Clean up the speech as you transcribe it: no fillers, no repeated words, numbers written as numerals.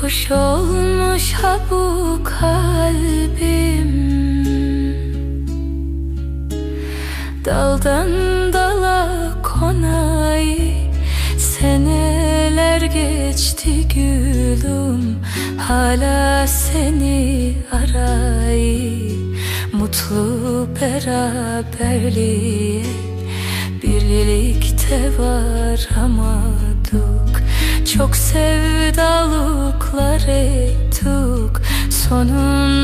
Kuş olmuş ha bu kalbim, daldan dala konayı. Seneler geçti gülüm, hala seni arayı. Mutlu beraberliğe birlikte varamadık. Çok sevdalıklar ettik, sonunda